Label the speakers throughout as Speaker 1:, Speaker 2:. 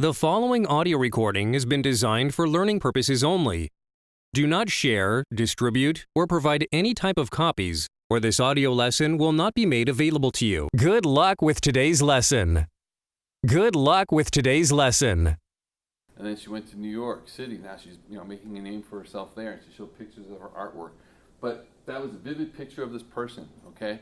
Speaker 1: The following audio recording has been designed for learning purposes only. Do not share, distribute, or provide any type of copies, or this audio lesson will not be made available to you. Good luck with today's lesson. Good luck with today's lesson.
Speaker 2: And then she went to New York City. Now she's making a name for herself there. She showed pictures of her artwork. But that was a vivid picture of this person, okay?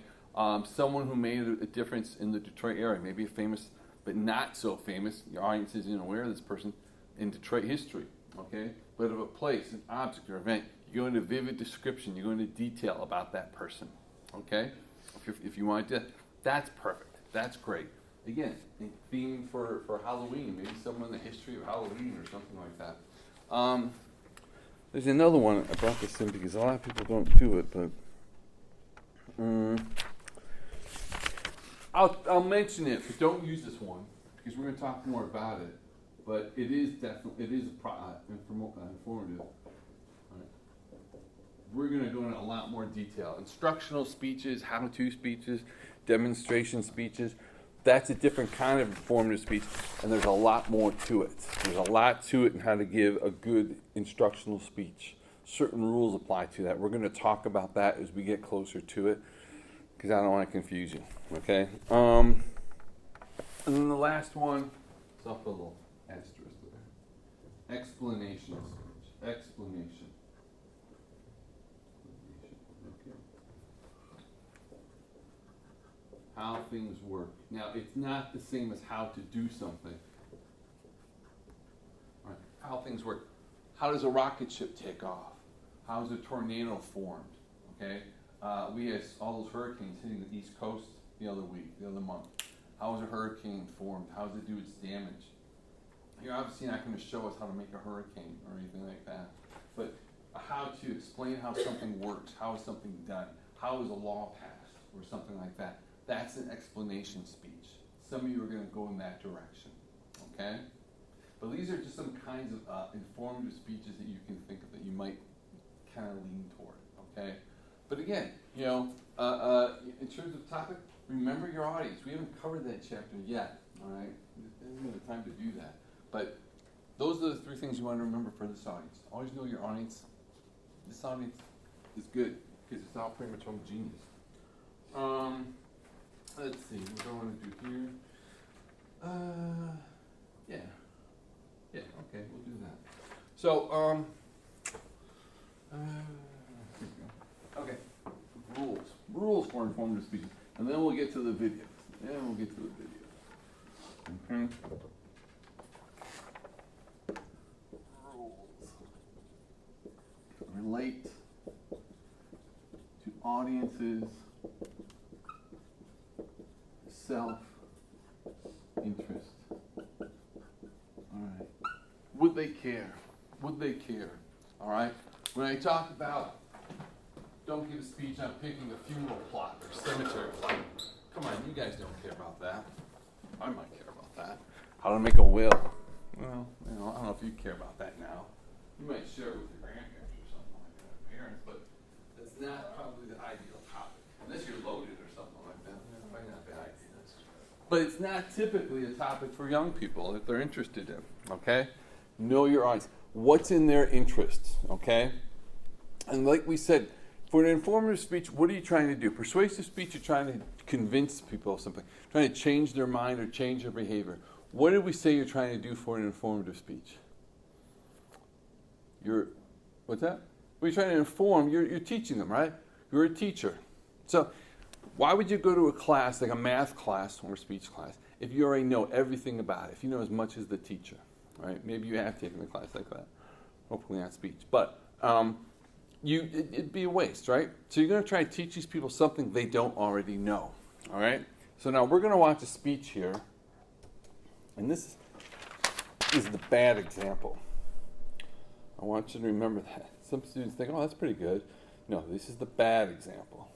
Speaker 2: Someone who made a difference in the Detroit area, maybe a famous but not so famous, your audience isn't aware of this person, in Detroit history, okay? But of a place, an object, or event, you go into vivid description, you go into detail about that person, okay? If you want to, that's perfect, that's great. Again, a theme for Halloween, maybe someone in the history of Halloween or something like that. There's another one, I brought this in because a lot of people don't do it, but I'll mention it, but don't use this one because we're going to talk more about it. But it is definitely informative. Right. We're going to go into a lot more detail. Instructional speeches, how-to speeches, demonstration speeches. That's a different kind of informative speech, and there's a lot more to it. There's a lot to it in how to give a good instructional speech. Certain rules apply to that. We're going to talk about that as we get closer to it, because I don't want to confuse you, okay? And then the last one, so I'll put a little asterisk there. Explanation of speech. Explanation. Okay. How things work. Now, it's not the same as how to do something. All right. How things work. How does a rocket ship take off? How is a tornado formed? Okay? We had all those hurricanes hitting the East Coast the other month. How is a hurricane formed? How does it do its damage? You're obviously not going to show us how to make a hurricane or anything like that. But how to explain how something works, how is something done, how is a law passed, or something like that. That's an explanation speech. Some of you are going to go in that direction, okay? But these are just some kinds of informative speeches that you can think of that you might kind of lean toward, okay? But again, in terms of topic, remember your audience. We haven't covered that chapter yet, all right? This isn't the time to do that. But those are the three things you want to remember for this audience. Always know your audience. This audience is good because it's all pretty much homogeneous. Let's see, what do I want to do here? Yeah, okay, we'll do that. So, okay, rules for informative speeches, and then we'll get to the video. Okay. Rules relate to audiences' self-interest. All right. Would they care? All right. When I talk about don't give a speech on picking a funeral plot or cemetery plot. Come on, you guys don't care about that. I might care about that. How to make a will. Well, I don't know if you care about that now. You might share it with your grandparents or something like that, parents, but that's not probably the ideal topic. Unless you're loaded or something like that. That's probably not a bad idea. But it's not typically a topic for young people that they're interested in, okay? Know your audience. What's in their interests, okay? And like we said, for an informative speech, what are you trying to do? Persuasive speech, you're trying to convince people of something, trying to change their mind or change their behavior. What did we say you're trying to do for an informative speech? What's that? Well, you're trying to inform, you're teaching them, right? You're a teacher. So why would you go to a class, like a math class or a speech class, if you already know everything about it, if you know as much as the teacher, right? Maybe you have taken a class like that. Hopefully not speech. But it'd be a waste, right? So you're going to try to teach these people something they don't already know, all right? So now we're going to watch a speech here, and this is the bad example. I want you to remember that. Some students think, oh, that's pretty good. No, this is the bad example.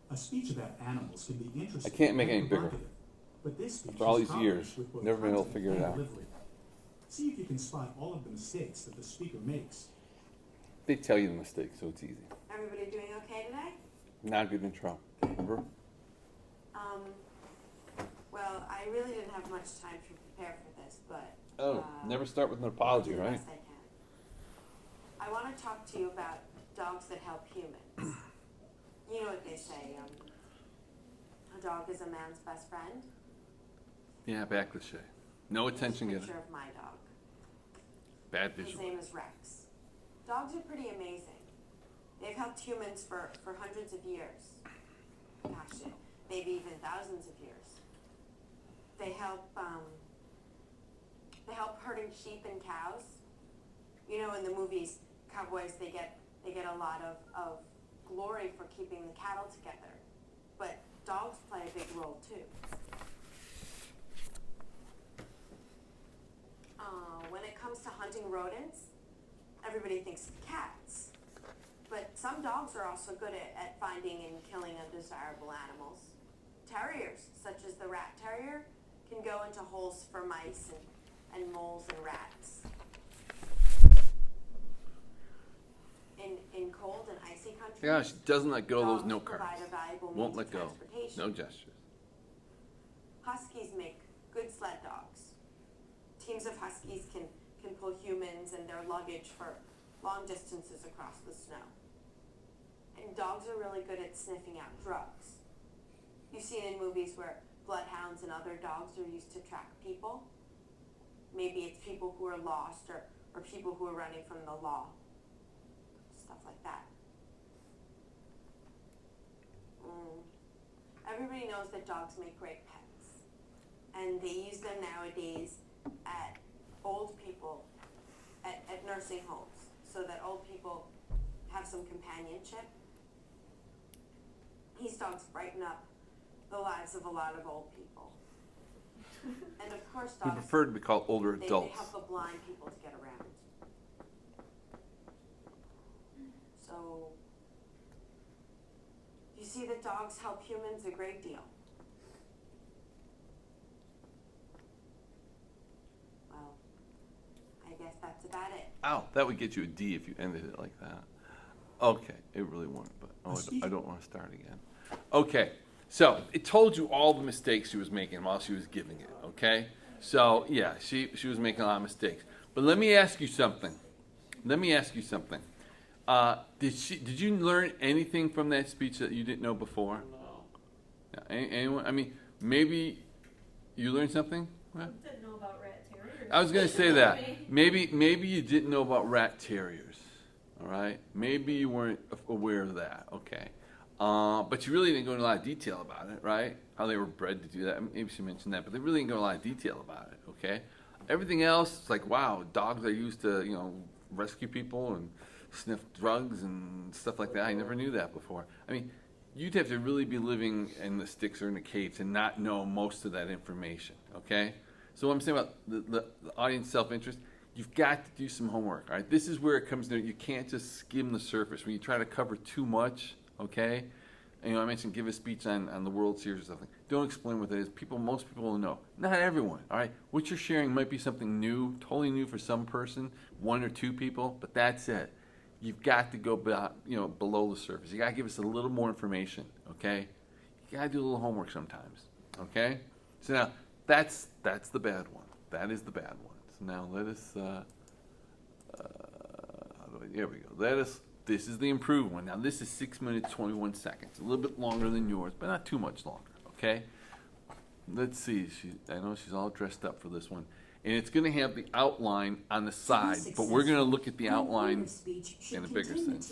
Speaker 3: A speech about animals can be interesting.
Speaker 2: I can't make it any bigger.
Speaker 3: But this speech
Speaker 2: After all these years, never been able to figure it out.
Speaker 3: See if you can spot all of the mistakes that the speaker makes.
Speaker 2: They tell you the mistakes, so it's easy.
Speaker 4: Everybody doing okay today?
Speaker 2: Not a good intro. Remember?
Speaker 4: Well, I really didn't have much time to prepare for this, but
Speaker 2: Never start with an apology,
Speaker 4: I'll do the
Speaker 2: right?
Speaker 4: best I can. I want to talk to you about dogs that help humans. You know what they say, a dog is a man's best friend.
Speaker 2: Yeah, back cliche. No attention
Speaker 4: Here's a
Speaker 2: getter.
Speaker 4: picture of my dog.
Speaker 2: Bad
Speaker 4: His
Speaker 2: visual.
Speaker 4: name is Rex. Dogs are pretty amazing. They've helped humans for hundreds of years. Gosh, maybe even thousands of years. They help herding sheep and cows. You know, in the movies, cowboys, they get a lot of glory for keeping the cattle together. But dogs play a big role too. When it comes to hunting rodents, everybody thinks of cats. But some dogs are also good at finding and killing undesirable animals. Terriers, such as the rat terrier, can go into holes for mice and moles and rats. In cold and icy countries,
Speaker 2: Yeah, she doesn't let go of those
Speaker 4: dogs
Speaker 2: note cards.
Speaker 4: provide a valuable
Speaker 2: Won't
Speaker 4: means
Speaker 2: let
Speaker 4: of
Speaker 2: go.
Speaker 4: transportation.
Speaker 2: No gestures.
Speaker 4: Huskies make good sled dogs. Teams of huskies can pull humans and their luggage for long distances across the snow. And dogs are really good at sniffing out drugs. You've seen in movies where bloodhounds and other dogs are used to track people. Maybe it's people who are lost or people who are running from the law. Stuff like that. Everybody knows that dogs make great pets. And they use them nowadays at old people, at nursing homes, so that old people have some companionship. These dogs brighten up the lives of a lot of old people. And of course,
Speaker 2: We
Speaker 4: dogs,
Speaker 2: prefer to be called older
Speaker 4: they
Speaker 2: adults.
Speaker 4: help the blind people to get around. So, you see that dogs help humans a great deal. Well, I guess that's about it.
Speaker 2: Ow, that would get you a D if you ended it like that. Okay, it really won't, but I don't want to start again. Okay, so it told you all the mistakes she was making while she was giving it, okay? So, yeah, she was making a lot of mistakes. But let me ask you something. Did you learn anything from that speech that you didn't know before?
Speaker 5: No.
Speaker 2: Anyone? I mean, maybe you learned something? Well,
Speaker 6: Didn't know about rat terriers.
Speaker 2: I was going to say that. Maybe you didn't know about rat terriers, all right? Maybe you weren't aware of that, okay. But you really didn't go into a lot of detail about it, right? How they were bred to do that. Maybe she mentioned that, but they really didn't go into a lot of detail about it, okay? Everything else, it's like, wow, dogs are used to, rescue people and sniff drugs and stuff like that. I never knew that before. I mean, you'd have to really be living in the sticks or in the caves and not know most of that information, okay? So what I'm saying about the audience self-interest, you've got to do some homework, all right? This is where it comes down. You can't just skim the surface. When you try to cover too much, okay? And, I mentioned give a speech on the World Series or something. Don't explain what it is. Most people will know. Not everyone, all right? What you're sharing might be something new, totally new for some person, one or two people, but that's it. You've got to go below the surface. You got to give us a little more information, okay? You got to do a little homework sometimes, okay? So now, that's the bad one. That is the bad one. So now let us, here we go. This is the improved one. Now this is 6 minutes, 21 seconds. A little bit longer than yours, but not too much longer, okay? Let's see. I know she's all dressed up for this one. And it's going to have the outline on the side, but we're going to look at the outline in a bigger sense.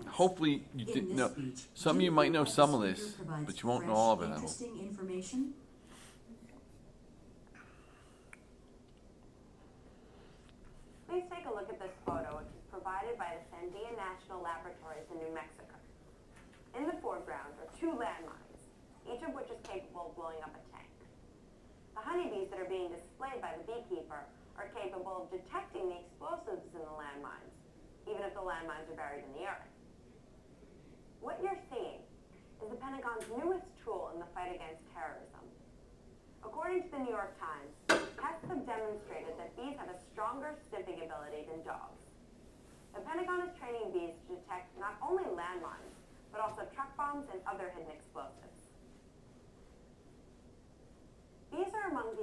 Speaker 2: Hopefully you didn't know. Some of you might know some of this, but you won't know all of it, I hope.
Speaker 4: Please take a look at this photo, which is provided by the Sandia National Laboratories in New Mexico. In the foreground are two landmines, each of which is capable of blowing up a tank. The honeybees that are being displayed by the beekeeper are capable of detecting the explosives in the landmines, even if the landmines are buried in the earth. What you're seeing is the Pentagon's newest tool in the fight against terrorism. According to the New York Times, tests have demonstrated that bees have a stronger sniffing ability than dogs. The Pentagon is training bees to detect not only landmines, but also truck bombs and other hidden explosives.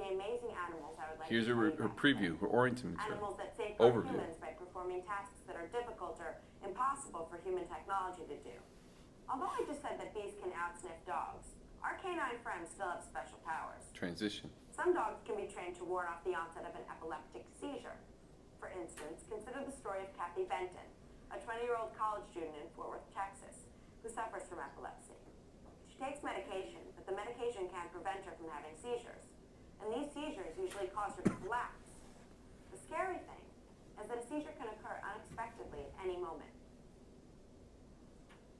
Speaker 4: the amazing animals I would like
Speaker 2: Here's
Speaker 4: to tell you
Speaker 2: her
Speaker 4: about
Speaker 2: preview,
Speaker 4: today.
Speaker 2: her orientation material.
Speaker 4: Animals that safeguard
Speaker 2: Overview.
Speaker 4: humans by performing tasks that are difficult or impossible for human technology to do. Although I just said that bees can outsniff dogs, our canine friends still have special powers.
Speaker 2: Transition.
Speaker 4: Some dogs can be trained to ward off the onset of an epileptic seizure. For instance, consider the story of Kathy Benton, a 20-year-old college student in Fort Worth, Texas, who suffers from epilepsy. She takes medication, but the medication can't prevent her from having seizures. And these seizures usually cause her to collapse. The scary thing is that a seizure can occur unexpectedly at any moment.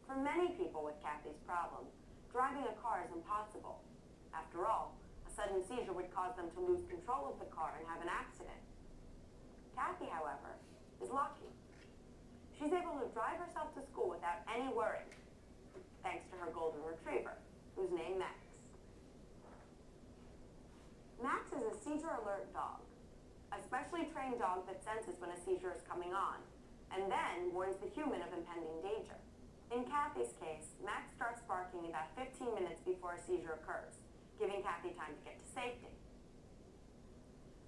Speaker 4: For many people with Kathy's problem, driving a car is impossible. After all, a sudden seizure would cause them to lose control of the car and have an accident. Kathy, however, is lucky. She's able to drive herself to school without any worry, thanks to her golden retriever, who's named Max. Max is a seizure alert dog, a specially trained dog that senses when a seizure is coming on, and then warns the human of impending danger. In Kathy's case, Max starts barking about 15 minutes before a seizure occurs, giving Kathy time to get to safety.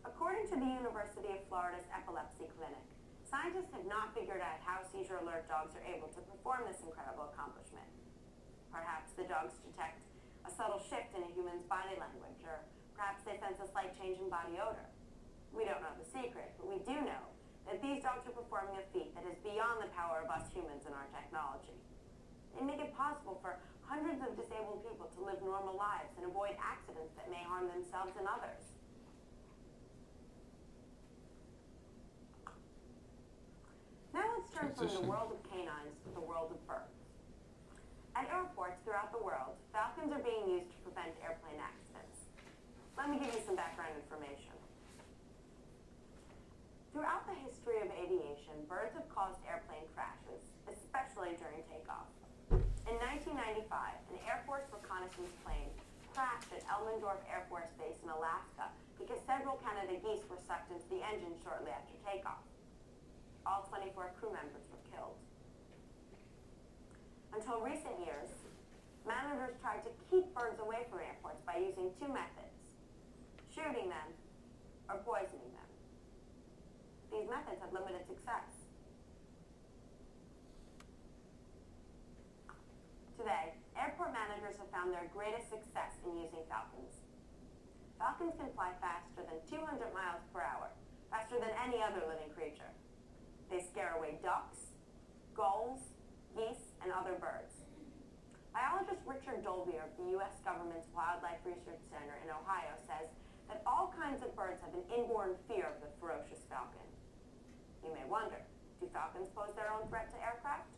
Speaker 4: According to the University of Florida's Epilepsy Clinic, scientists have not figured out how seizure alert dogs are able to perform this incredible accomplishment. Perhaps the dogs detect a subtle shift in a human's body language, or perhaps they sense a slight change in body odor. We don't know the secret, but we do know that these dogs are performing a feat that is beyond the power of us humans and our technology. They make it possible for hundreds of disabled people to live normal lives and avoid accidents that may harm themselves and others. Now let's turn from the world of canines to the world of birds. At airports throughout the world, falcons are being used to prevent airplane accidents. Let me give you some background information. Throughout the history of aviation, birds have caused airplane crashes, especially during takeoff. In 1995, an Air Force reconnaissance plane crashed at Elmendorf Air Force Base in Alaska because several Canada geese were sucked into the engine shortly after takeoff. All 24 crew members were killed. Until recent years, managers tried to keep birds away from airports by using two methods: shooting them or poisoning them. These methods had limited success. Today, airport managers have found their greatest success in using falcons. Falcons can fly faster than 200 miles per hour, faster than any other living creature. They scare away ducks, gulls, geese, and other birds. Biologist Richard Dolby of the U.S. government's Wildlife Research Center in Ohio says that all kinds of birds have an inborn fear of the ferocious falcon. You may wonder, do falcons pose their own threat to aircraft?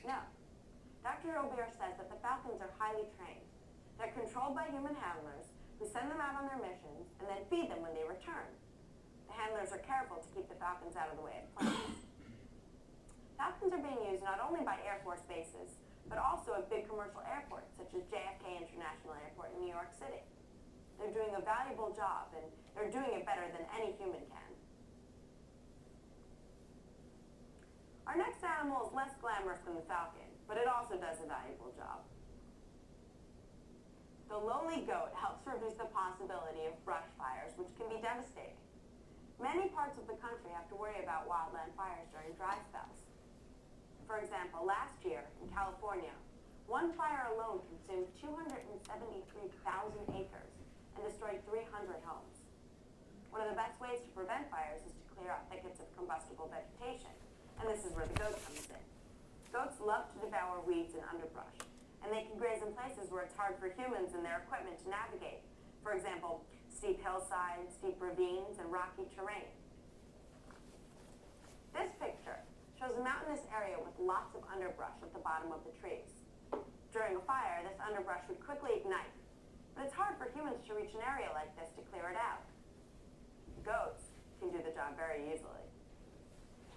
Speaker 4: No. Dr. Dolby says that the falcons are highly trained. They're controlled by human handlers who send them out on their missions and then feed them when they return. The handlers are careful to keep the falcons out of the way of planes. Falcons are being used not only by Air Force bases, but also at big commercial airports such as JFK International Airport in New York City. They're doing a valuable job, and they're doing it better than any human can. Our next animal is less glamorous than the falcon, but it also does a valuable job. The lowly goat helps reduce the possibility of brush fires, which can be devastating. Many parts of the country have to worry about wildland fires during dry spells. For example, last year in California, one fire alone consumed 273,000 acres and destroyed 300 homes. One of the best ways to prevent fires is to clear out thickets of combustible vegetation, and this is where the goat comes in. Goats love to devour weeds and underbrush, and they can graze in places where it's hard for humans and their equipment to navigate. For example, steep hillsides, steep ravines, and rocky terrain. This picture shows a mountainous area with lots of underbrush at the bottom of the trees. During a fire, this underbrush would quickly ignite, but it's hard for humans to reach an area like this to clear it out. Goats can do the job very easily.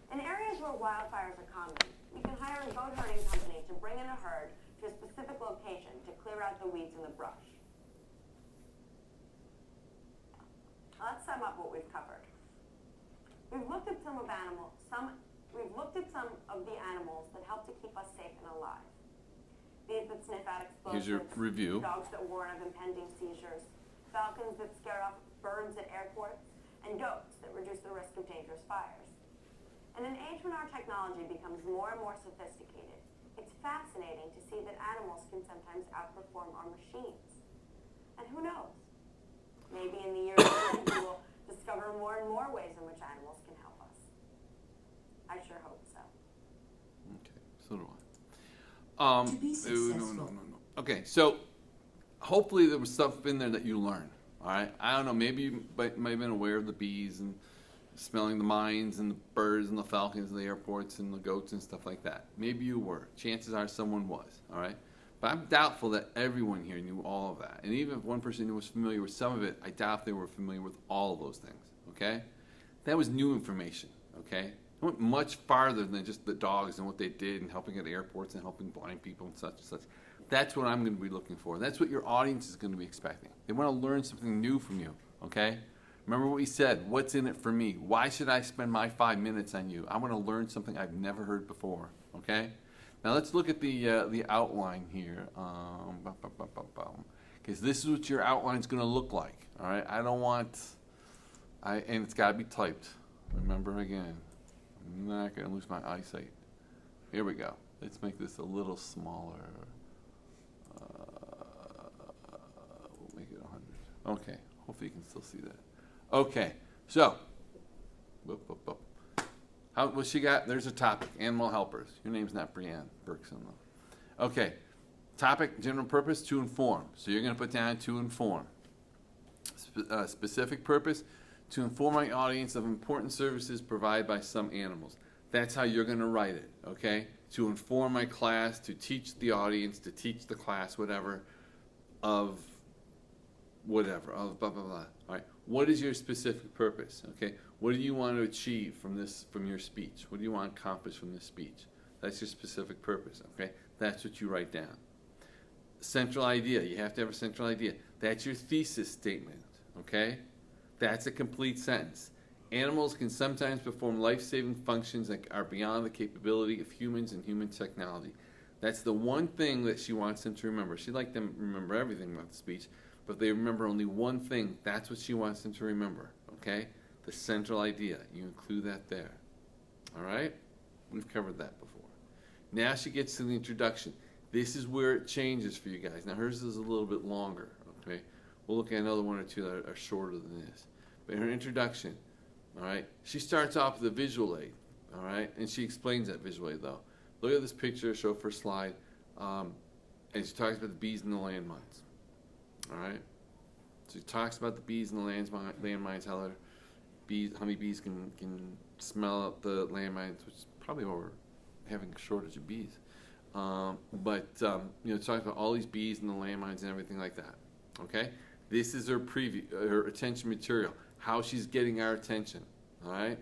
Speaker 4: In areas where wildfires are common, you can hire a goat herding company to bring in a herd to a specific location to clear out the weeds and the brush. Let's sum up what we've covered. We've looked at some of the animals that help to keep us safe and alive. These that sniff out explosives,
Speaker 2: Here's your review.
Speaker 4: Dogs that warn of impending seizures, falcons that scare off birds at airports, and goats that reduce the risk of dangerous fires. In an age when our technology becomes more and more sophisticated, it's fascinating to see that animals can sometimes outperform our machines. And who knows? Maybe in the years ahead we will discover more and more ways in which animals can help us. I sure hope so.
Speaker 2: Okay, so do I.
Speaker 3: To be successful.
Speaker 2: No. Okay, so hopefully there was stuff in there that you learned. All right, I don't know. Maybe you might have been aware of the bees and smelling the mines and the birds and the falcons and the airports and the goats and stuff like that. Maybe you were. Chances are someone was. All right, but I'm doubtful that everyone here knew all of that. And even if one person was familiar with some of it, I doubt if they were familiar with all of those things. Okay, that was new information. Okay, it went much farther than just the dogs and what they did and helping at airports and helping blind people and such and such. That's what I'm going to be looking for. That's what your audience is going to be expecting. They want to learn something new from you, okay? Remember what we said, what's in it for me? Why should I spend my 5 minutes on you? I want to learn something I've never heard before, okay? Now let's look at the outline here. Because this is what your outline is going to look like, all right? And it's got to be typed. Remember again, I'm not going to lose my eyesight. Here we go. Let's make this a little smaller. We'll make it 100. Okay, hopefully you can still see that. Okay, so, what she got? There's a topic, animal helpers. Your name's not Brianne Berkson, though. Okay, topic, general purpose, to inform. So you're going to put down to inform. Specific purpose, to inform my audience of important services provided by some animals. That's how you're going to write it, okay? To inform my class, to teach the audience, to teach the class, whatever, of whatever, of blah, blah, blah. All right, what is your specific purpose, okay? What do you want to achieve from your speech? What do you want to accomplish from this speech? That's your specific purpose, okay? That's what you write down. Central idea, you have to have a central idea. That's your thesis statement, okay? That's a complete sentence. Animals can sometimes perform life-saving functions that are beyond the capability of humans and human technology. That's the one thing that she wants them to remember. She'd like them to remember everything about the speech, but they remember only one thing. That's what she wants them to remember, okay? The central idea. You include that there, all right? We've covered that before. Now she gets to the introduction. This is where it changes for you guys. Now hers is a little bit longer, okay? We'll look at another one or two that are shorter than this. But in her introduction, all right, she starts off with a visual aid, all right, and she explains that visual aid though. Look at this picture, show first slide, and she talks about the bees and the landmines, all right. So she talks about the bees and the landmines, how honeybees can smell out the landmines, which is probably why we're having a shortage of bees. Talking about all these bees and the landmines and everything like that, okay. This is her preview, her attention material. How she's getting our attention, all right?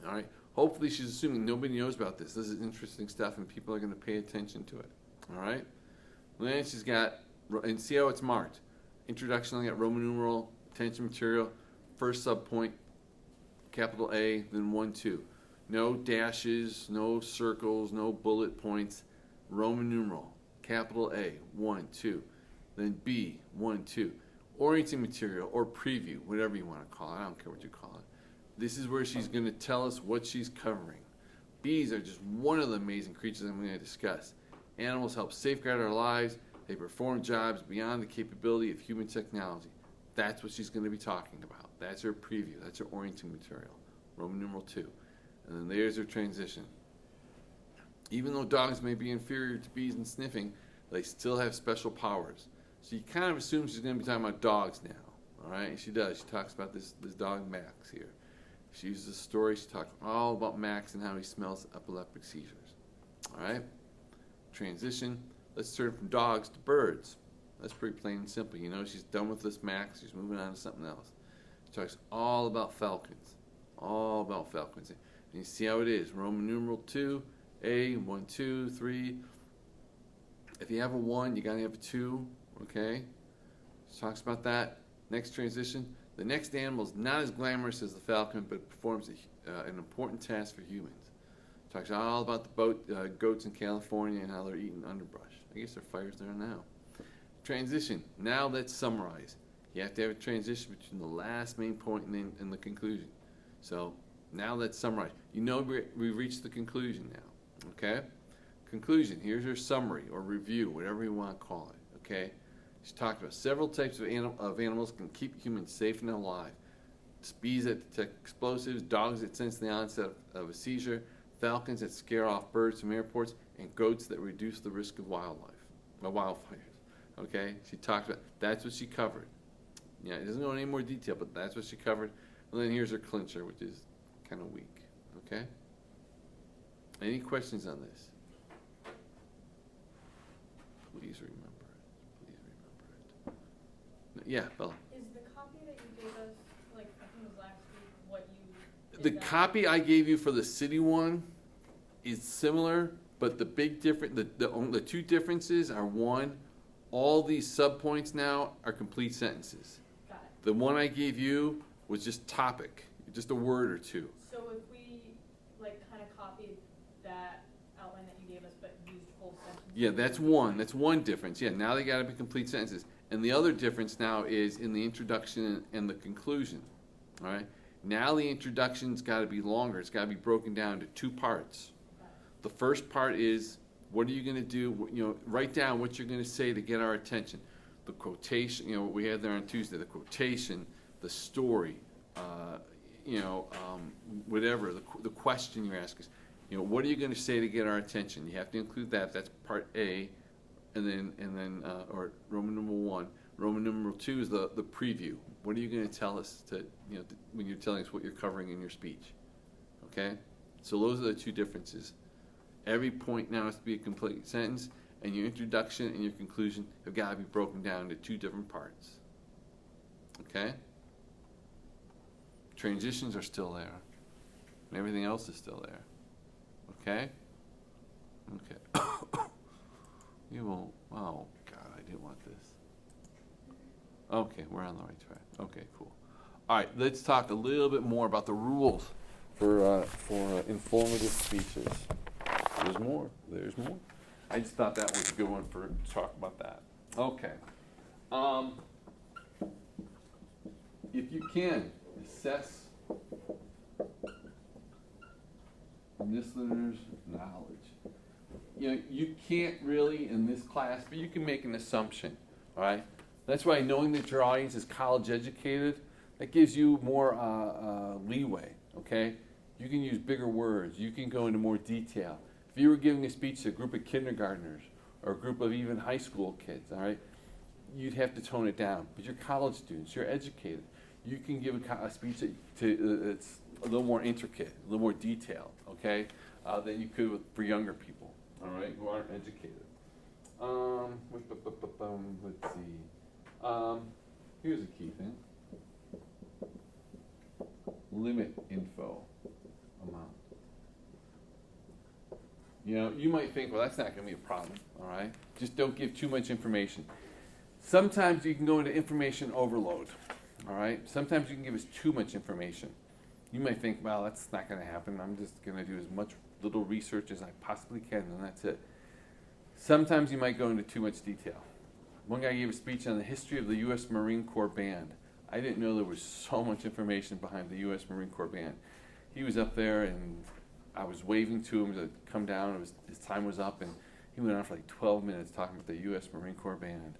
Speaker 2: All right. Hopefully she's assuming nobody knows about this. This is interesting stuff and people are going to pay attention to it, all right? Then she's got, and see how it's marked. Introduction, I got Roman numeral, attention material, first subpoint, capital A, then 1, 2. No dashes, no circles, no bullet points. Roman numeral, capital A, 1, 2. Then B, 1, 2. Orienting material or preview, whatever you want to call it. I don't care what you call it. This is where she's going to tell us what she's covering. Bees are just one of the amazing creatures I'm going to discuss. Animals help safeguard our lives. They perform jobs beyond the capability of human technology. That's what she's going to be talking about. That's her preview. That's her orienting material. Roman numeral 2. And then there's her transition. Even though dogs may be inferior to bees in sniffing, they still have special powers. So you kind of assume she's going to be talking about dogs now, all right? And she does. She talks about this dog Max here. She uses a story. She talks all about Max and how he smells epileptic seizures, all right? Transition. Let's turn from dogs to birds. That's pretty plain and simple. You know, she's done with this Max. She's moving on to something else. She talks all about falcons, And you see how it is. Roman numeral 2, A, 1, 2, 3. If you have a 1, you got to have a 2. Okay, she talks about that. Next transition. The next animal is not as glamorous as the falcon, but performs an important task for humans. Talks all about the goats in California and how they're eating underbrush. I guess there are fires there now. Transition. Now let's summarize. You have to have a transition between the last main point and the conclusion. So now let's summarize. You know we've reached the conclusion now, okay? Conclusion, here's your summary or review, whatever you want to call it, okay? She talked about several types of animals can keep humans safe and alive. Bees that detect explosives, dogs that sense the onset of a seizure, falcons that scare off birds from airports, and goats that reduce the risk of wildfires, okay? She talked about, that's what she covered. Yeah, it doesn't go into any more detail, but that's what she covered. And then here's her clincher, which is kind of weak, okay? Any questions on this? Please remember it. Please remember it. Yeah, Bella.
Speaker 5: Is the copy that you gave us, like I think it was last week, what you...
Speaker 2: The copy I gave you for the city one is similar, but the big difference, the two differences are, one, all these subpoints now are complete sentences.
Speaker 5: Got it.
Speaker 2: The one I gave you was just topic, just a word or two.
Speaker 5: So if we like kind of copied that outline that you gave us, but used whole sentences?
Speaker 2: Yeah, that's one. That's one difference. Yeah, now they got to be complete sentences. And the other difference now is in the introduction and the conclusion. All right. Now the introduction's got to be longer. It's got to be broken down to two parts. The first part is, what are you going to do? You know, write down what you're going to say to get our attention. The quotation, you know, what we had there on Tuesday, the quotation, the story, whatever, the question you're asking. You know, what are you going to say to get our attention? You have to include that. That's part A, and then or Roman numeral 1. Roman numeral 2 is the preview. What are you going to tell us when you're telling us what you're covering in your speech? Okay? So those are the two differences. Every point now has to be a complete sentence, and your introduction and your conclusion have got to be broken down into two different parts. Okay? Transitions are still there, and everything else is still there. Okay? Okay. You won't. Oh, God, I didn't want this. Okay, we're on the right track. Okay, cool. All right, let's talk a little bit more about the rules for informative speeches. There's more. There's more. I just thought that was a good one to talk about that. Okay. If you can, assess listeners' knowledge. You know, you can't really in this class, but you can make an assumption, all right? That's why knowing that your audience is college educated, that gives you more leeway, okay? You can use bigger words. You can go into more detail. If you were giving a speech to a group of kindergartners or a group of even high school kids, all right, you'd have to tone it down. But you're college students. You're educated. You can give a speech that's a little more intricate, a little more detailed, okay, than you could for younger people, all right, who aren't educated. Let's see. Here's a key thing. Limit info amount. You know, you might think, well, that's not going to be a problem, all right? Just don't give too much information. Sometimes you can go into information overload, all right? Sometimes you can give us too much information. You might think, well, that's not going to happen. I'm just going to do as much little research as I possibly can, and that's it. Sometimes you might go into too much detail. One guy gave a speech on the history of the U.S. Marine Corps Band. I didn't know there was so much information behind the U.S. Marine Corps Band. He was up there, and I was waving to him to come down. His time was up, and he went on for like 12 minutes talking about the U.S. Marine Corps Band.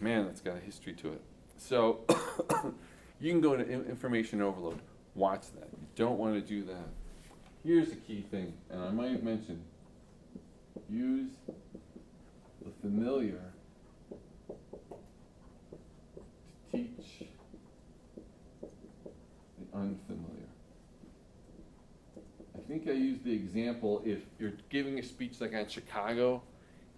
Speaker 2: Man, that's got a history to it. So you can go into information overload. Watch that. You don't want to do that. Here's the key thing, and I might mention, use the familiar to teach the unfamiliar. I think I used the example, if you're giving a speech like on Chicago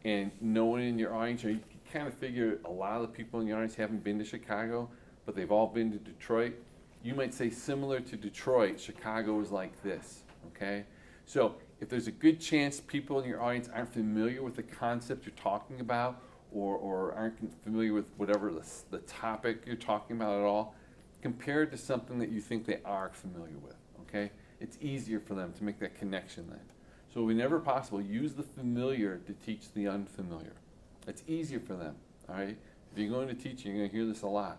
Speaker 2: and no one in your audience, or you kind of figure a lot of the people in your audience haven't been to Chicago, but they've all been to Detroit, you might say similar to Detroit, Chicago is like this, okay? So if there's a good chance people in your audience aren't familiar with the concept you're talking about, or aren't familiar with whatever the topic you're talking about at all, compare it to something that you think they are familiar with, okay? It's easier for them to make that connection then. So whenever possible, use the familiar to teach the unfamiliar. It's easier for them, all right? If you're going to teach, you're going to hear this a lot.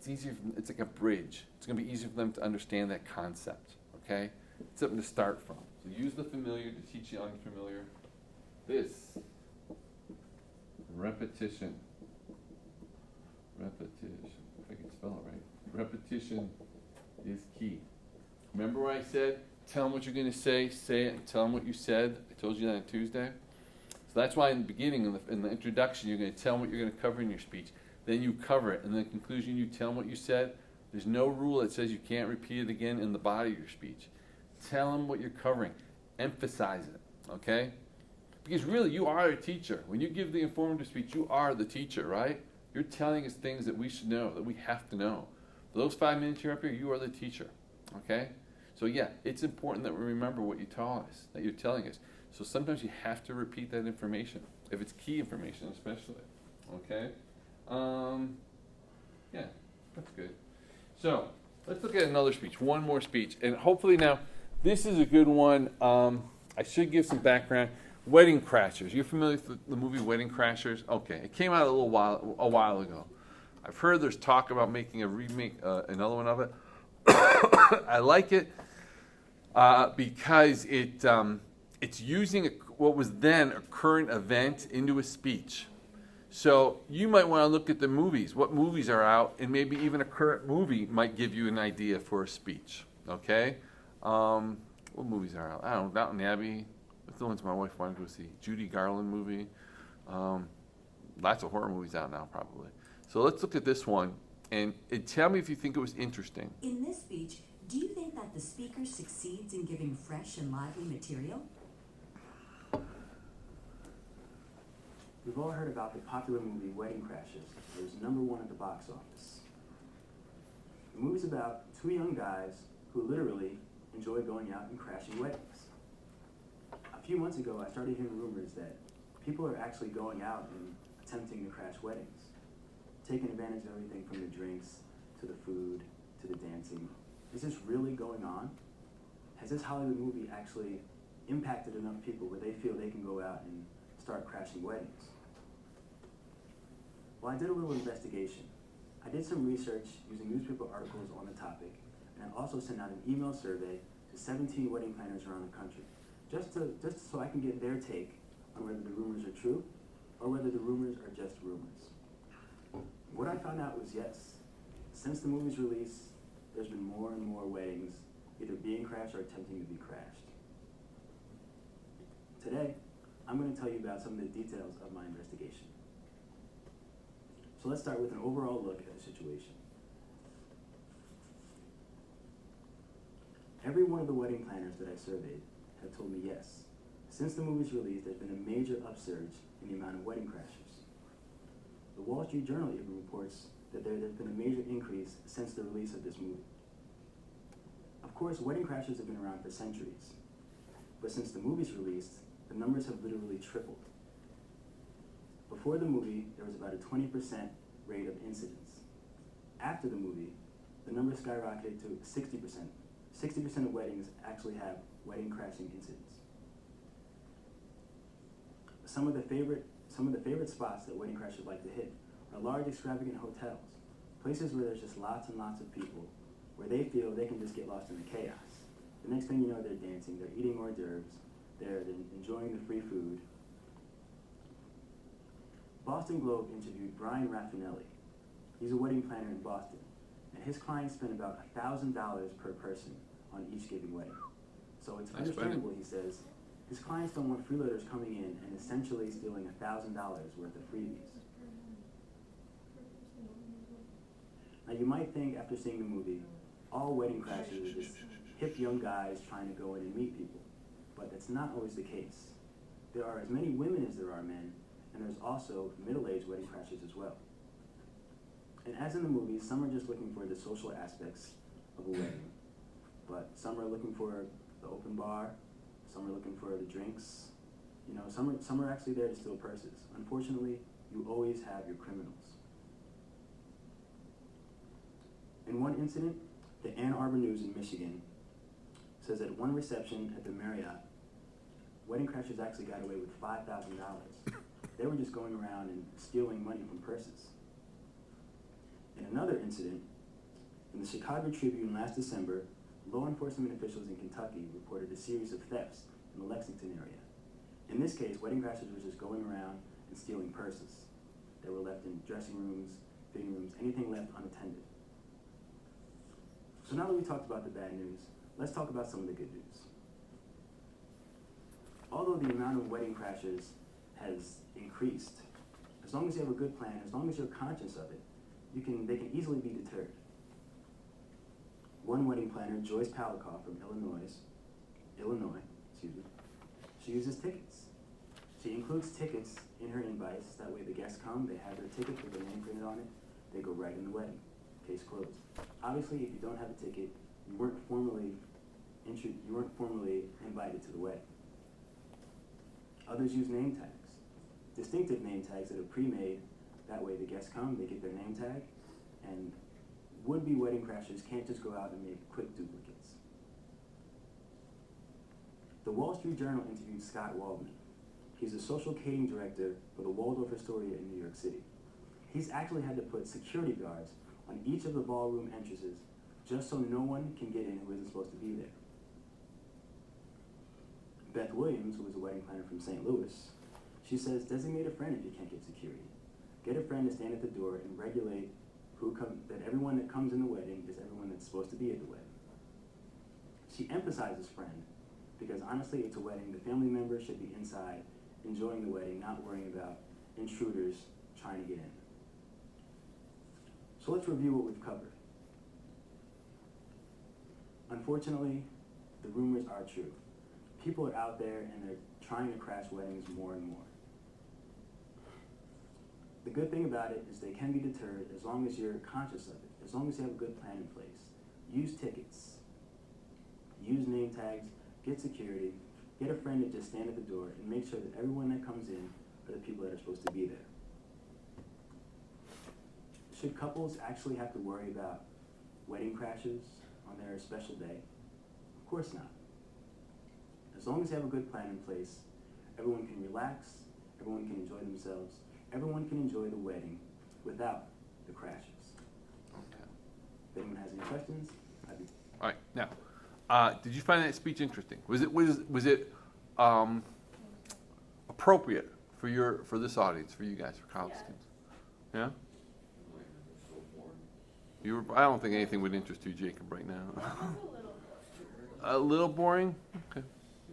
Speaker 2: it's easier. It's like a bridge. It's going to be easier for them to understand that concept. Okay, it's something to start from. So use the familiar to teach the unfamiliar. This repetition. Repetition. If I can spell it right. Repetition is key. Remember what I said? Tell them what you're going to say it, and tell them what you said. I told you that on Tuesday. So that's why in the beginning, in the introduction, you're going to tell them what you're going to cover in your speech. Then you cover it. And in the conclusion, you tell them what you said. There's no rule that says you can't repeat it again in the body of your speech. Tell them what you're covering. Emphasize it, okay? Because really, you are a teacher. When you give the informative speech, you are the teacher, right? You're telling us things that we should know, that we have to know. For those 5 minutes you're up here, you are the teacher, okay? So yeah, it's important that we remember what you taught us, that you're telling us. So sometimes you have to repeat that information, if it's key information especially, okay? Yeah, that's good. So let's look at another speech, one more speech. And hopefully now, this is a good one. I should give some background. Wedding Crashers. You're familiar with the movie Wedding Crashers? Okay, it came out a while ago. I've heard there's talk about making a remake, another one of it. I like it because it's using what was then a current event into a speech. So you might want to look at the movies, what movies are out, and maybe even a current movie might give you an idea for a speech. Okay, what movies are out? I don't know, Downton Abbey. That's the ones my wife wanted to go see. Judy Garland movie. Lots of horror movies out now, probably. So let's look at this one, and tell me if you think it was interesting.
Speaker 6: In this speech, do you think that the speaker succeeds in giving fresh and lively material?
Speaker 7: We've all heard about the popular movie Wedding Crashers. It was #1 at the box office. The movie's about 2 young guys who literally enjoy going out and crashing weddings. A few months ago, I started hearing rumors that people are actually going out and attempting to crash weddings, taking advantage of everything from the drinks to the food to the dancing. Is this really going on? Has this Hollywood movie actually impacted enough people where they feel they can go out and start crashing weddings? Well, I did a little investigation. I did some research using newspaper articles on the topic, and I also sent out an email survey to 17 wedding planners around the country, just so I can get their take on whether the rumors are true or whether the rumors are just rumors. What I found out was yes. Since the movie's release, there's been more and more weddings either being crashed or attempting to be crashed. Today, I'm going to tell you about some of the details of my investigation. So let's start with an overall look at the situation. Every one of the wedding planners that I surveyed have told me yes. Since the movie's release, there's been a major upsurge in the amount of wedding crashers. The Wall Street Journal even reports that there has been a major increase since the release of this movie. Of course, wedding crashers have been around for centuries, but since the movie's released, the numbers have literally tripled. Before the movie, there was about a 20% rate of incidents. After the movie, the number skyrocketed to 60%. 60% of weddings actually have wedding crashing incidents. Some of the favorite spots that wedding crashers like to hit are large, extravagant hotels, places where there's just lots and lots of people, where they feel they can just get lost in the chaos. The next thing you know, they're dancing, they're eating hors d'oeuvres, they're enjoying the free food. Boston Globe interviewed Brian Raffinelli. He's a wedding planner in Boston, and his clients spend about $1,000 per person on each given wedding. So it's understandable, he says, his clients don't want freeloaders coming in and essentially stealing $1,000 worth of freebies. Now you might think after seeing the movie, all wedding crashers are just hip young guys trying to go in and meet people, but that's not always the case. There are as many women as there are men, and there's also middle-aged wedding crashers as well. And as in the movie, some are just looking for the social aspects of a wedding, but some are looking for the open bar, some are looking for the drinks, you know, some are actually there to steal purses. Unfortunately, you always have your criminals. In one incident, the Ann Arbor News in Michigan says at one reception at the Marriott, wedding crashers actually got away with $5,000. They were just going around and stealing money from purses. In In another incident, in the Chicago Tribune last December, law enforcement officials in Kentucky reported a series of thefts in the Lexington area. In this case, wedding crashers were just going around and stealing purses that were left in dressing rooms, fitting rooms, anything left unattended. So now that we talked about the bad news, let's talk about some of the good news. Although the amount of wedding crashers has increased, as long as you have a good plan, as long as you're conscious of it, they can easily be deterred. One wedding planner, Joyce Palikoff from Illinois, she uses tickets. She includes tickets in her invites. That way the guests come, they have their ticket with their name printed on it, they go right in the wedding. Case closed. Obviously, if you don't have a ticket, you weren't formally invited to the wedding. Others use name tags, distinctive name tags that are pre-made. That way the guests come, they get their name tag, and would-be wedding crashers can't just go out and make quick duplicates. The Wall Street Journal interviewed Scott Waldman. He's a social catering director for the Waldorf Astoria in New York City. He's actually had to put security guards on each of the ballroom entrances just so no one can get in who isn't supposed to be there. Beth Williams, who is a wedding planner from St. Louis, she says, designate a friend if you can't get security. Get a friend to stand at the door and regulate that everyone that comes in the wedding is everyone that's supposed to be at the wedding. She emphasizes friend because honestly, it's a wedding. The family members should be inside, enjoying the wedding, not worrying about intruders trying to get in. So let's review what we've covered. Unfortunately, the rumors are true. People are out there and they're trying to crash weddings more and more. The good thing about it is they can be deterred as long as you're conscious of it, as long as you have a good plan in place. Use tickets, use name tags, get security, get a friend to just stand at the door and make sure that everyone that comes in are the people that are supposed to be there. Should couples actually have to worry about wedding crashes on their special day? Of course not. As long as you have a good plan in place, everyone can relax, everyone can enjoy themselves, everyone can enjoy the wedding without the crashes.
Speaker 2: Okay.
Speaker 7: If anyone has any questions, I'd be...
Speaker 2: All right. Now, did you find that speech interesting? Was it appropriate for this audience, for you guys, for college students? Yeah. I don't think anything would interest you, Jacob, right now. A little boring. Okay.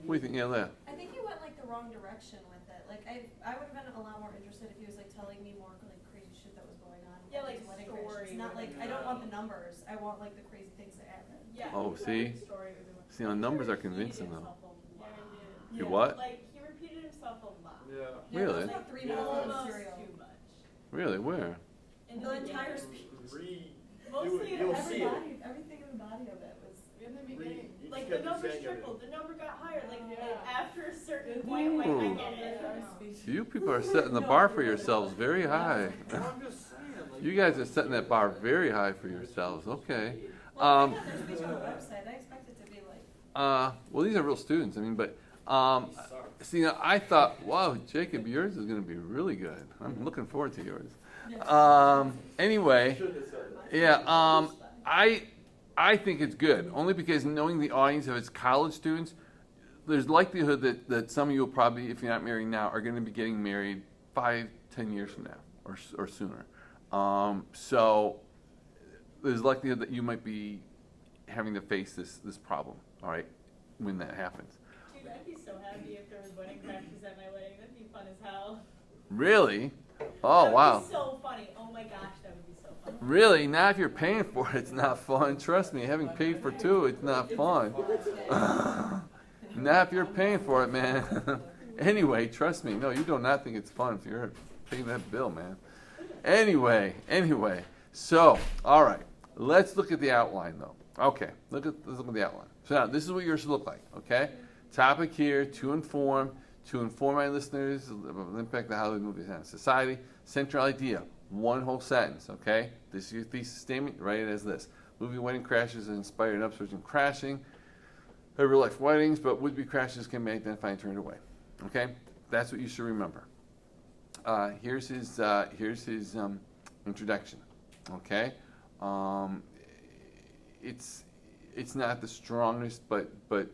Speaker 2: What do you think? Yeah, Leah.
Speaker 8: I think he went like the wrong direction with it. Like I would have been a lot more interested if he was like telling me more like crazy shit that was going on.
Speaker 5: Yeah,
Speaker 8: with
Speaker 5: like
Speaker 8: his wedding
Speaker 5: story.
Speaker 8: crashes. Not like I don't want the numbers. I want like the crazy things that happen.
Speaker 5: Yeah.
Speaker 2: Oh, see? See, the numbers are convincing though.
Speaker 5: Yeah,
Speaker 2: You what?
Speaker 5: Like he repeated himself a lot.
Speaker 9: Yeah.
Speaker 2: Really?
Speaker 8: It was like 3 minutes of
Speaker 5: Almost
Speaker 8: material.
Speaker 5: too much.
Speaker 2: Really? Where?
Speaker 5: In
Speaker 8: The entire speech.
Speaker 5: Mostly
Speaker 9: You'll see it.
Speaker 8: Everything in the body of it was.
Speaker 5: in the beginning.
Speaker 9: You
Speaker 5: Like
Speaker 9: just
Speaker 5: the
Speaker 9: kept
Speaker 5: numbers
Speaker 9: saying it.
Speaker 5: tripled. The number got higher. Like
Speaker 8: Yeah.
Speaker 5: after a certain point, like I
Speaker 2: Ooh.
Speaker 5: get it.
Speaker 2: You people are setting the bar for yourselves very high.
Speaker 9: I'm just saying. Like,
Speaker 2: You guys are setting that bar very high for yourselves. Okay.
Speaker 8: Well, I think on their speech on the website, I expect it to be like.
Speaker 2: Well, these are real students. I mean, but see, now, I thought, wow, Jacob, yours is going to be really good. I'm looking forward to yours. Anyway, yeah. I think it's good only because knowing the audience of its college students, there's likelihood that some of you will probably, if you're not married now, are going to be getting married 5-10 years from now or sooner. So there's likelihood that you might be having to face this problem. All right, when that happens.
Speaker 5: Dude, I'd be so happy if there was wedding crashes at my wedding. That'd be fun as hell.
Speaker 2: Really? Oh,
Speaker 5: That
Speaker 2: wow.
Speaker 5: would be so funny. Oh my gosh, that would be so funny.
Speaker 2: Really? Now if you're paying for it, it's not fun. Trust me, having paid for two, it's not fun. Now if you're paying for it, man. Anyway, trust me. No, you do not think it's fun if you're paying that bill, man. Anyway. So, all right. Let's look at the outline, though. Okay, let's look at the outline. So now, this is what yours should look like, okay? Topic here, to inform my listeners of the impact of Hollywood movies on society. Central idea, one whole sentence, okay? This is your thesis statement, write it as this. Movie wedding crashes inspired an upsurge in crashing. Real life weddings, but would-be crashes can be identified and turned away, okay? That's what you should remember. Here's his introduction, okay? It's not the strongest, but at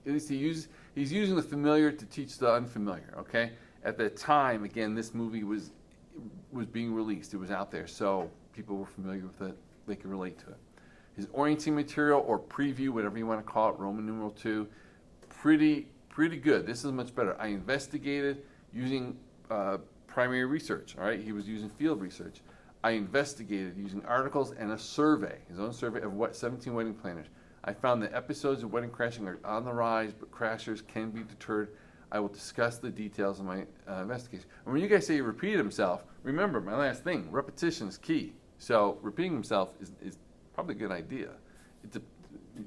Speaker 2: least he's using the familiar to teach the unfamiliar. Okay, at the time, again, this movie was being released. It was out there, so people were familiar with it. They could relate to it. His orienting material or preview, whatever you want to call it, Roman numeral 2, pretty good. This is much better. I investigated using primary research. All right, he was using field research. I investigated using articles and a survey, his own survey of 17 wedding planners. I found that episodes of wedding crashing are on the rise, but crashers can be deterred. I will discuss the details of my investigation. And when you guys say he repeated himself, remember my last thing, repetition is key. So repeating himself is probably a good idea,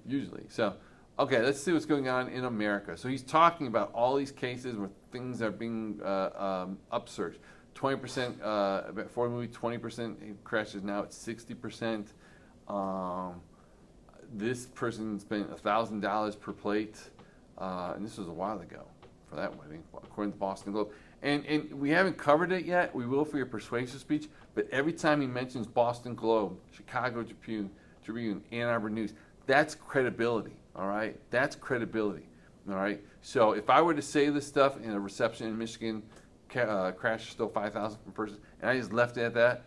Speaker 2: usually. So, okay, let's see what's going on in America. So he's talking about all these cases where things are being upsurged. 20%, before the movie, 20% crashes. Now it's 60%. This person spent $1,000 per plate, and this was a while ago for that wedding, according to the Boston Globe. And we haven't covered it yet. We will for your persuasive speech. But every time he mentions Boston Globe, Chicago Tribune, Ann Arbor News, that's credibility. All right, that's credibility. All right. So if I were to say this stuff in a reception in Michigan, crash still 5,000 per person, and I just left it at that,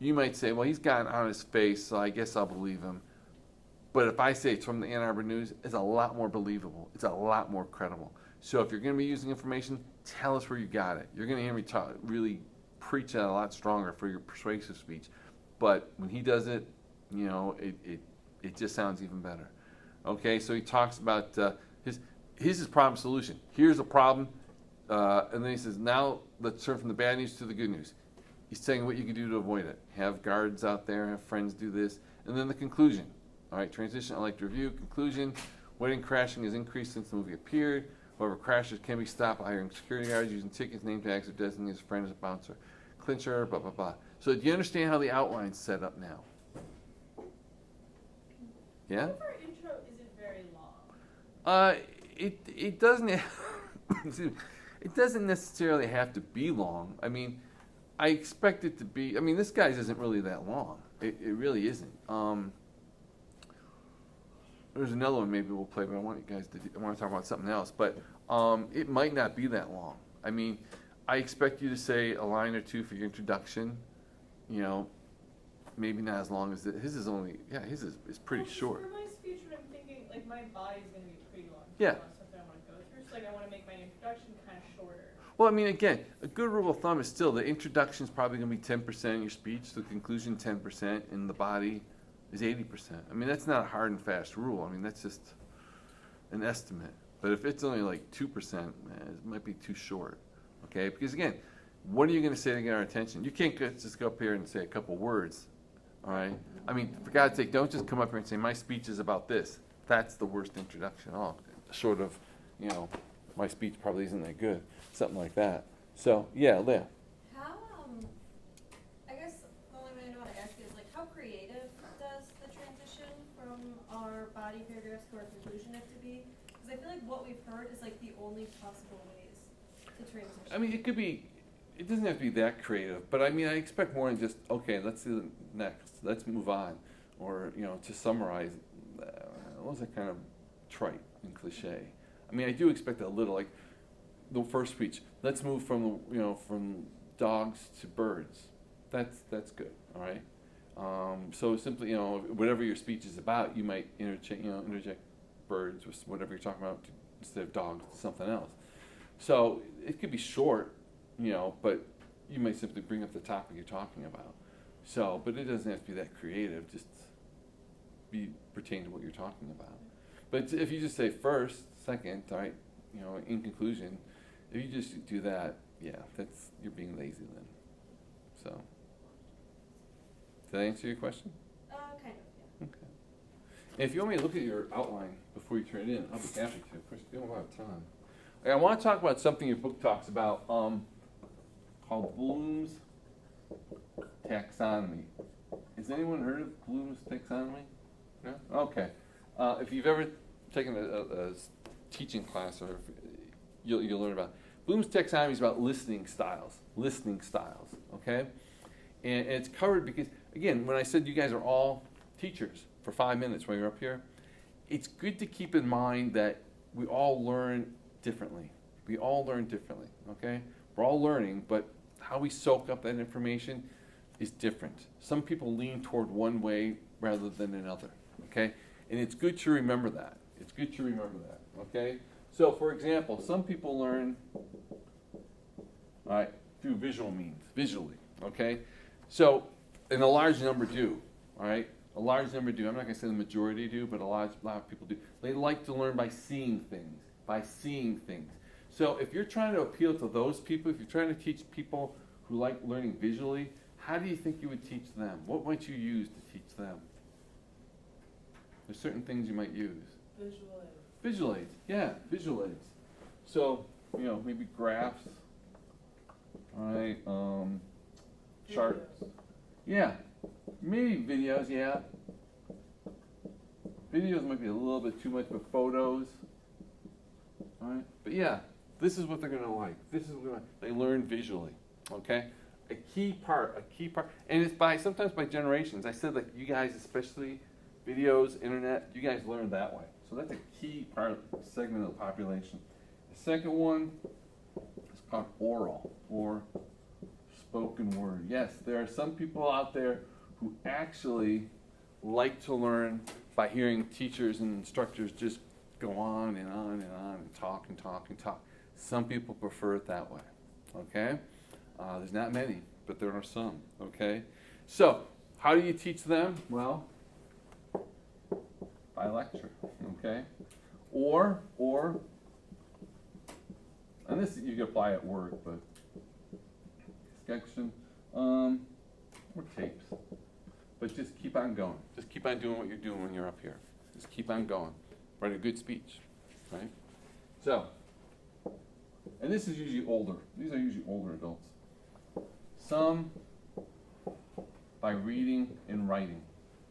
Speaker 2: you might say, well, he's got it on his face, so I guess I'll believe him. But if I say it's from the Ann Arbor News, it's a lot more believable. It's a lot more credible. So if you're going to be using information, tell us where you got it. You're going to hear me really preach that a lot stronger for your persuasive speech. But when he does it, you know, it just sounds even better. Okay, so he talks about his problem solution. Here's a problem, and then he says, now let's turn from the bad news to the good news. He's saying what you can do to avoid it. Have guards out there, have friends do this. And then the conclusion. All right, transition, I'd like to review. Conclusion, wedding crashing has increased since the movie appeared. However, crashes can be stopped by hiring security guards, using tickets, name tags, or designating his friend as a bouncer, clincher, blah, blah, blah. So do you understand how the outline's set up now? Yeah?
Speaker 5: Our intro isn't very long.
Speaker 2: It doesn't it doesn't necessarily have to be long. I mean, I expect it to be. I mean, this guy's isn't really that long. It really isn't. There's another one maybe we'll play, but I want you guys to. I want to talk about something else, but it might not be that long. I mean, I expect you to say a line or two for your introduction. You know, maybe not as long as his is only. Yeah, his is pretty short.
Speaker 5: For my speech, what I'm thinking, like my body's gonna be pretty long.
Speaker 2: Yeah.
Speaker 5: Something I want to go through. So like I want to make my introduction kind of shorter.
Speaker 2: Well, I mean, again, a good rule of thumb is still the introduction is probably going to be 10% of your speech, the conclusion 10%, and the body is 80%. I mean, that's not a hard and fast rule. I mean, that's just an estimate. But if it's only like 2%, man, it might be too short. Okay? Because again, what are you going to say to get our attention? You can't just go up here and say a couple words. All right? I mean, for God's sake, don't just come up here and say, my speech is about this. That's the worst introduction. Oh, short of, you know, my speech probably isn't that good. Something like that. So, yeah, Leah.
Speaker 8: How, I guess the only way I know how to ask you is like, how creative does the transition from our body paragraphs to our conclusion have to be? Because I feel like what we've heard is like the only possible ways to transition.
Speaker 2: I mean, it could be, it doesn't have to be that creative, but I mean, I expect more than just, okay, let's do the next, let's move on. Or, you know, to summarize, what was that kind of trite and cliche? I mean, I do expect a little, like, the first speech, let's move from, you know, from dogs to birds. That's good, all right? So simply, you know, whatever your speech is about, you might interject birds with whatever you're talking about instead of dogs to something else. So it could be short, you know, but you might simply bring up the topic you're talking about. So, but it doesn't have to be that creative, just pertain to what you're talking about. But if you just say first, second, all right, you know, in conclusion, if you just do that, yeah, you're being lazy then. So, did that answer your question?
Speaker 8: Kind of, yeah.
Speaker 2: Okay. And if you want me to look at your outline before you turn it in, I'll be happy to. Of course, you don't have a lot of time. Okay, I want to talk about something your book talks about, called Bloom's taxonomy. Has anyone heard of Bloom's taxonomy? No? Okay. If you've ever taken a teaching class, or you'll learn about it. Bloom's taxonomy is about listening styles, okay? And it's covered because again, when I said you guys are all teachers for 5 minutes while you're up here, it's good to keep in mind that we all learn differently. We all learn differently, okay? We're all learning, but how we soak up that information is different. Some people lean toward one way rather than another, okay? And it's good to remember that. It's good to remember that, okay? So, for example, some people learn, all right, through visual means, visually, okay? So, and a large number do, all right? A large number do. I'm not going to say the majority do, but a lot of people do. They like to learn by seeing things, So if you're trying to appeal to those people, if you're trying to teach people who like learning visually, how do you think you would teach them? What might you use to teach them? There's certain things you might use.
Speaker 5: Visual aids.
Speaker 2: Visual aids, yeah, visual aids. So, maybe graphs, all right, charts.
Speaker 5: Videos.
Speaker 2: Yeah, maybe videos, yeah. Videos might be a little bit too much, but photos, all right? But yeah, this is what they're gonna like. They learn visually, okay? A key part, and it's sometimes by generations. I said like you guys, especially videos, internet, you guys learn that way. So that's a key segment of the population. The second one is called oral, or spoken word. Yes, there are some people out there who actually like to learn by hearing teachers and instructors just go on and on and on and talk and talk and talk. Some people prefer it that way, okay? There's not many, but there are some, okay? So, how do you teach them? Well, by lecture, okay? Or, and this you can apply at work, but discussion, or tapes. But just keep on going. Just keep on doing what you're doing when you're up here. Just keep on going. Write a good speech, right? So, and this is usually older. These are usually older adults. Some by reading and writing.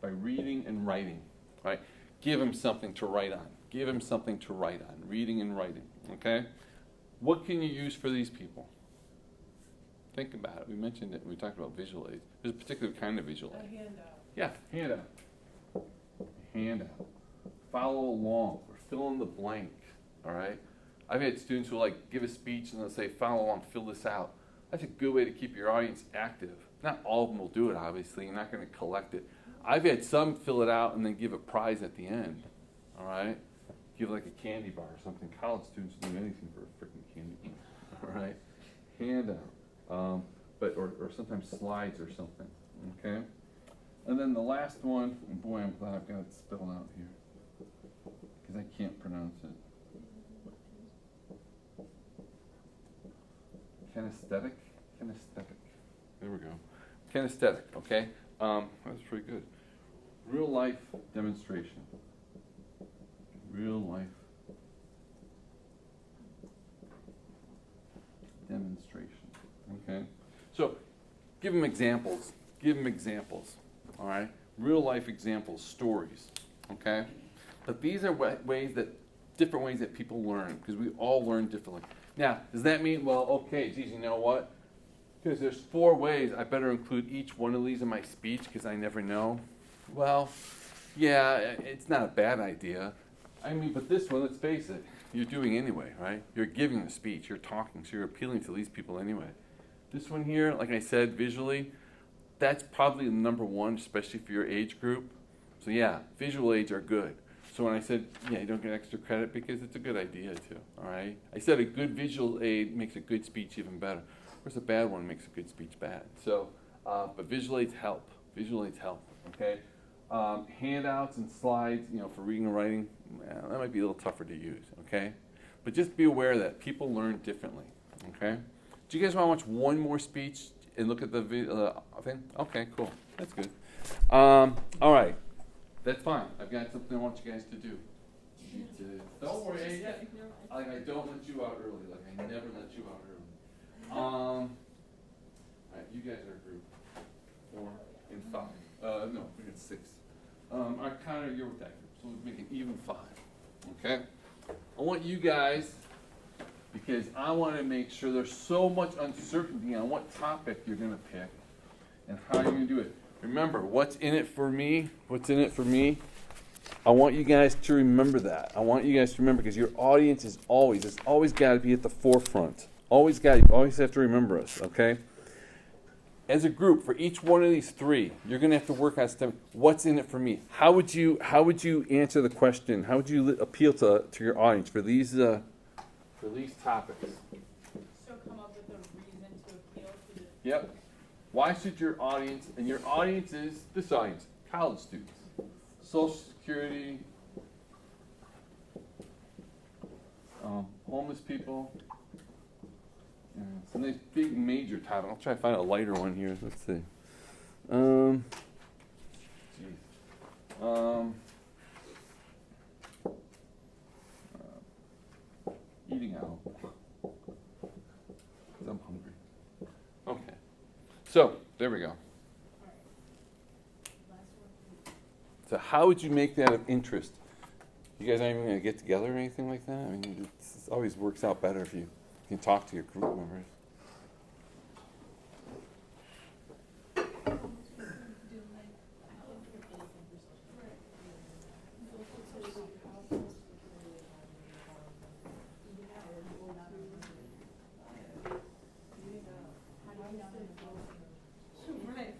Speaker 2: By reading and writing, right? Give him something to write on. Give him something to write on. Reading and writing, okay? What can you use for these people? Think about it. We mentioned it. We talked about visual aids. There's a particular kind of visual aid.
Speaker 5: A handout.
Speaker 2: Yeah, handout. Follow along or fill in the blank, all right? I've had students who give a speech and they'll say, follow along, fill this out. That's a good way to keep your audience active. Not all of them will do it, obviously. You're not going to collect it. I've had some fill it out and then give a prize at the end, all right? Give like a candy bar or something. College students do anything for a freaking candy bar, all right? Handout, or sometimes slides or something, okay? And then the last one, and boy, I'm glad I've got it spelled out here, because I can't pronounce it. Kinesthetic. There we go. Kinesthetic, okay? That's pretty good. Real life demonstration. Real life demonstration, okay? So, give them examples. All right? Real life examples, stories, okay? But these are different ways that people learn, because we all learn differently. Now, does that mean, well, okay, geez, you know what? Because there's 4 ways, I better include each one of these in my speech because I never know? Well, yeah, it's not a bad idea. I mean, but this one, let's face it, you're doing anyway, right? You're giving the speech, you're talking, so you're appealing to these people anyway. This one here, like I said, visually, that's probably the number 1, especially for your age group. So yeah, visual aids are good. So when I said, yeah, you don't get extra credit because it's a good idea too, all right? I said a good visual aid makes a good speech even better. Whereas a bad one makes a good speech bad. So, but visual aids help. Okay? Handouts and slides, for reading and writing, that might be a little tougher to use, okay? But just be aware that people learn differently, okay? Do you guys want to watch one more speech and look at the thing? Okay, cool. That's good. All right. That's fine. I've got something I want you guys to do. Don't worry. I don't let you out early. I never let you out early. All right, you guys are a group. 4 and 5. No, we got 6. Our counter, you're with that group, so we'll make it even 5. Okay? I want you guys, because I want to make sure there's so much uncertainty on what topic you're going to pick and how you're going to do it. Remember, what's in it for me? What's in it for me? I want you guys to remember that. I want you guys to remember, because your audience is always, it's always got to be at the forefront. Always have to remember us, okay? As a group, for each one of these three, you're going to have to work on stuff. What's in it for me? How would you answer the question? How would you appeal to your audience for these topics?
Speaker 5: So come up with a reason to appeal to the.
Speaker 2: Yep. Why should your audience, and your audience is this audience, college students, Social Security, homeless people. Yeah, it's a nice big major topic. I'll try to find a lighter one here. Let's see. Eating out. 'Cause I'm hungry. Okay. So, there we go. So how would you make that of interest? You guys aren't even going to get together or anything like that? I mean, it always works out better if you can talk to your group members.
Speaker 8: Right.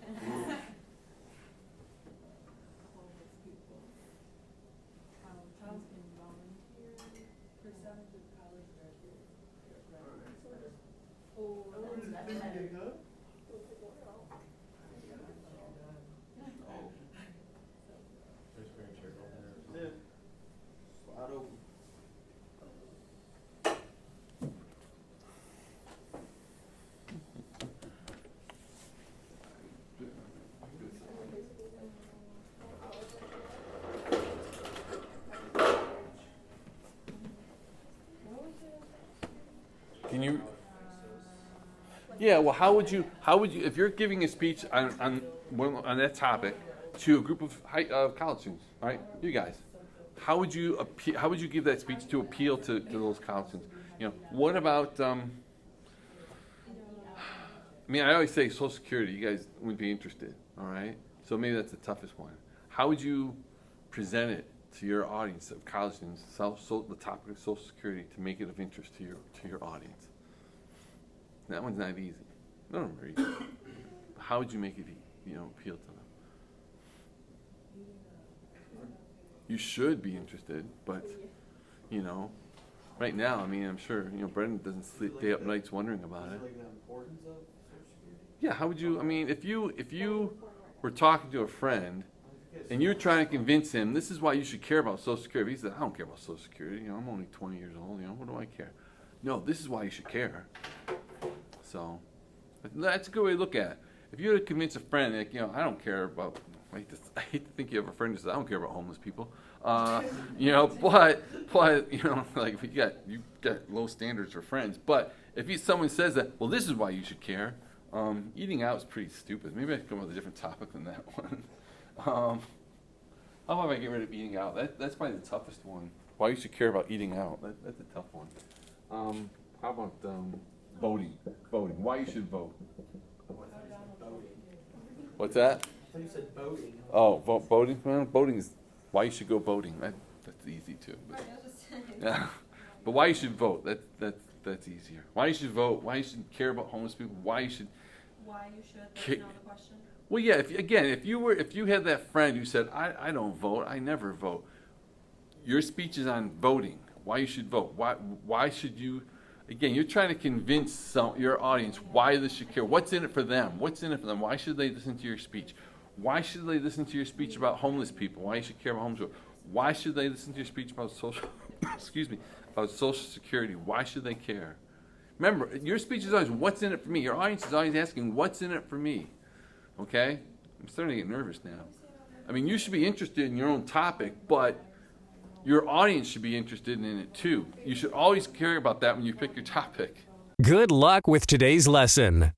Speaker 2: Can you? Yeah. Well, how would you? If you're giving a speech on that topic to a group of college students, right? You guys, how would you give that speech to appeal to those college students? You know, what about? I mean, I always say Social Security. You guys wouldn't be interested, all right? So maybe that's the toughest one. How would you present it to your audience of college students, the topic of Social Security, to make it of interest to your audience? That one's not easy. None of them are easy. But how would you make it, appeal to them? You should be interested, but right now, I mean, I'm sure Brendan doesn't sleep day up nights wondering about it.
Speaker 9: Like the importance of Social Security?
Speaker 2: Yeah, how would you? I mean, if you were talking to a friend and you're trying to convince him, this is why you should care about Social Security. He said, I don't care about Social Security. I'm only 20 years old. What do I care? No, this is why you should care. So that's a good way to look at it. If you were to convince a friend, like, I don't care about. I hate to think you have a friend who says, I don't care about homeless people. But like you got low standards for friends. But if someone says that, well, this is why you should care. Eating out is pretty stupid. Maybe I could come up with a different topic than that one. How about if I get rid of eating out? That's probably the toughest one. Why you should care about eating out? That's a tough one. How about voting? Voting. Why you should vote? What's that?
Speaker 9: I thought you said voting.
Speaker 2: Oh, voting. Well, voting is why you should go voting. That's easy too. But,
Speaker 8: Right, I was just saying.
Speaker 2: yeah. But why you should vote? That's easier. Why you should vote? Why you should care about homeless people? Why you should?
Speaker 8: Why you should? That's
Speaker 2: Ki-
Speaker 8: not the question.
Speaker 2: Well, yeah. If you had that friend who said, I don't vote. I never vote. Your speech is on voting. Why you should vote? Why should you? Again, you're trying to convince your audience why they should care. What's in it for them? What's in it for them? Why should they listen to your speech? Why should they listen to your speech about homeless people? Why you should care about homeless people? Why should they listen to your speech about about Social Security? Why should they care? Remember, your speech is always, what's in it for me? Your audience is always asking, what's in it for me? Okay? I'm starting to get nervous now. I mean, you should be interested in your own topic, but your audience should be interested in it too. You should always care about that when you pick your topic.
Speaker 1: Good luck with today's lesson.